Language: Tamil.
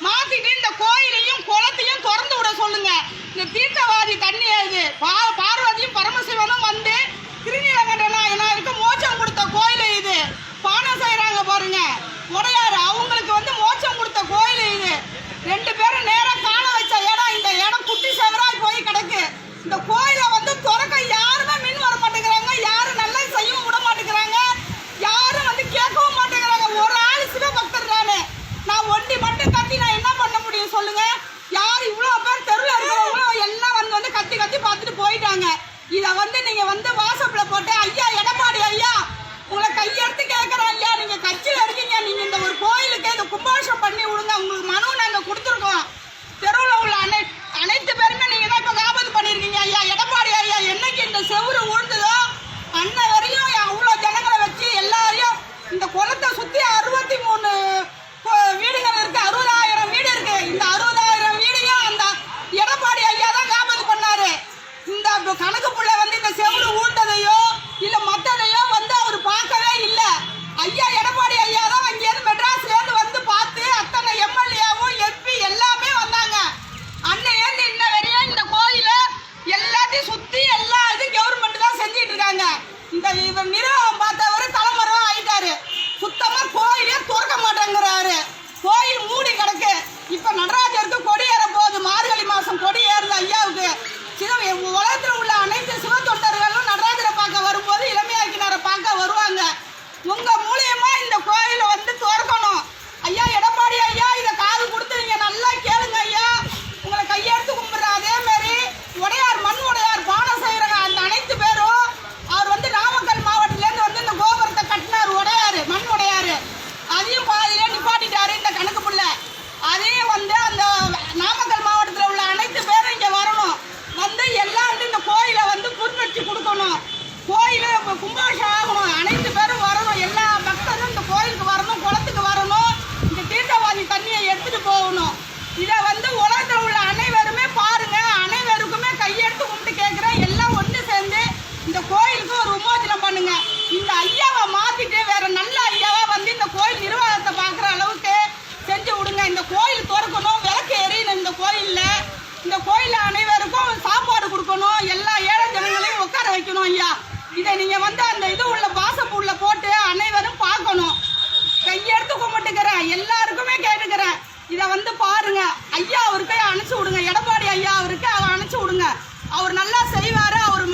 மாத்திட்டு இந்த கோயிலையும் குளத்தையும் திறந்து விட சொல்லுங்க. இந்த தீர்த்தவாதி தண்ணி அது பார்வதியும் பரமசிவனும் வந்து திருநீலகண்டனாயனாருக்கு மோட்சம் கொடுத்த கோயில் இது. பானை செய்யறாங்க பாருங்க உடையாரு, அவங்களுக்கு வந்து மோட்சம் கொடுத்த கோயில் இது. 2 பேரும் நேரம் காண வச்ச இடம். இந்த இடம் குட்டி செவராய் போய் கிடக்கு. இந்த கோயிலை வந்து திறக்க யாருமே மின் வர மாட்டேங்கிறாங்க, யாரும் நல்லா செய்யவும் விட மாட்டேங்கிறாங்க, யாரும் வந்து கேட்கவும் மாட்டேங்கிறாங்க. ஒரு ஆள் சிவபக்தர் தானே, நான் ஒண்டி மட்டும் கத்தி நான் என்ன பண்ண முடியும் சொல்லுங்க? யார் இவ்வளோ பேர் தெருவில் இருக்கிறவங்களும் எல்லாம் வந்து கத்தி கத்தி பார்த்துட்டு போயிட்டாங்க. இதை வந்து நீங்க வந்து வாட்ஸ்அப்ல போட்டு ஐயா எடப்பாடி ஐயா உங்களை கையெடுத்து கேட்குறோம் ஐயா, நீங்க கட்சியில் இருக்கீங்க, நீங்க இந்த ஒரு கோயிலுக்கு இந்த கும்பாபிஷேகம் பண்ணி விடுங்க, உங்களுக்கு மனு நாங்கள் கொடுத்துருக்கோம். தெருவில் உள்ள அனைத்து பேருமே நீங்க தான் இப்போ காபத்து பண்ணியிருக்கீங்க ஐயா. எடப்பாடி ஐயா என்னைக்கு இந்த செவுறு உழுந்ததோ அன்ன வரையும் அவ்வளோ ஜனங்களை வச்சு எல்லாரையும் இந்த குளத்தை சுற்றி 63 வீடுகள் இருக்கு, 60,000 வீடு இருக்கு. இந்த 60,000 வீடையும் அந்த எடப்பாடி ஐயா தான் காபத்து பண்ணாரு. இந்த கணக்கு புள்ள வந்து இந்த செவுறு ஊட்டதையோ இல்ல மற்றதையோ வந்து அவர் பார்க்கவே இல்லை. ஐயா எடப்பாடி ஐயா தான் அங்கேயிருந்து மெட்ராஸ்லேருந்து வந்து பார்த்து அத்தனை எம்எல்ஏவும் எம்பி எல்லாமே வந்தாங்க. அன்னையேந்து இன்ன வரையும் இந்த கோயில எல்லாத்தையும் சுத்தி எல்லா இது கவர்மெண்ட் தான் செஞ்சிட்டு இருக்காங்க. இந்த நிர்வாகம் பார்த்தவர் தலைமறைவா ஆயிட்டாரு. சுத்தமா கோயிலே திறக்க மாட்டேங்கிறாரு. கோயில் மூடி கிடக்கு. இப்ப நடராஜருக்கு கொடி ஏற போகுது. மார்கழி மாசம் கொடி ஏறுது ஐயாவுக்கு. உலகத்தில் உள்ள அனைத்து சிவ தொண்டர்களும் நடராஜரை பார்க்க வரும்போது இளமையாக்கினாரை பார்க்க வருவாங்க. உங்க மூலியமா இந்த கோயிலை வந்து திறக்கணும் ஐயா. எடப்பாடி ஐயா இதை காது கொடுத்து நீங்க நல்லா கேளுங்க ஐயா. உங்களை கையெடுத்து கும்பிடுற அதே மாதிரி உடையார் மண் உடையார் பானை செய்யறாங்க அந்த அனைத்து பேரும். அவர் வந்து நாமக்கல் மாவட்டத்திலேருந்து வந்து இந்த கோபுரத்தை கட்டினார் உடையாரு, மண் உடையாரு. அதையும் பாதியிலே நிப்பாட்டிட்டாரு இந்த கணக்கு புள்ள. அதையும் வந்து அந்த நாமக்கல் மாவட்டத்தில் உள்ள அனைத்து பேரும் இங்க வரணும். வந்து எல்லாம் வந்து இந்த கோயிலை வந்து புதுப்பிச்சு கொடுக்கணும். கோயில கும்பாபிஷேகம் ஆகணும். அனைத்து பேரும் வரணும். எல்லா பக்தரும் இந்த கோயிலுக்கு வரணும், குளத்துக்கு வரணும். இந்த தீர்த்தவாதி தண்ணியை எடுத்துட்டு போகணும். இதை வந்து உலகத்தில் உள்ள அனைவருமே பாருங்க. அனைவருக்குமே கையெடுத்து கும்பிட்டு கேட்குறேன். எல்லாம் ஒன்று சேர்ந்து இந்த கோயிலுக்கு ஒரு விமோசனம் பண்ணுங்க. இந்த ஐயாவை மாத்திட்டு வேற நல்ல ஐயாவா வந்து இந்த கோயில் நிர்வாகத்தை பார்க்குற அளவுக்கு செஞ்சு விடுங்க. இந்த கோயில் திறக்கணும், விளக்கு எரியணும். இந்த கோயில அனைவருக்கும் சாப்பாடு கொடுக்கணும். எல்லா ஏழை ஜனங்களையும் உட்கார வைக்கணும் ஐயா. இதை நீங்க வந்து அந்த இது உள்ள வாசப்பு உள்ள போட்டு அனைவரும் பார்க்கணும். கையெடுத்து கும்பிட்டுக்கிறேன், எல்லாருக்குமே கேட்டுக்கிறேன். இதை வந்து பாருங்க ஐயா அவருக்கு அனுப்பிச்சு விடுங்க. எடப்பாடி ஐயா அவருக்கு அனுப்பிச்சு விடுங்க. அவர் நல்லா செய்வாரு. அவர்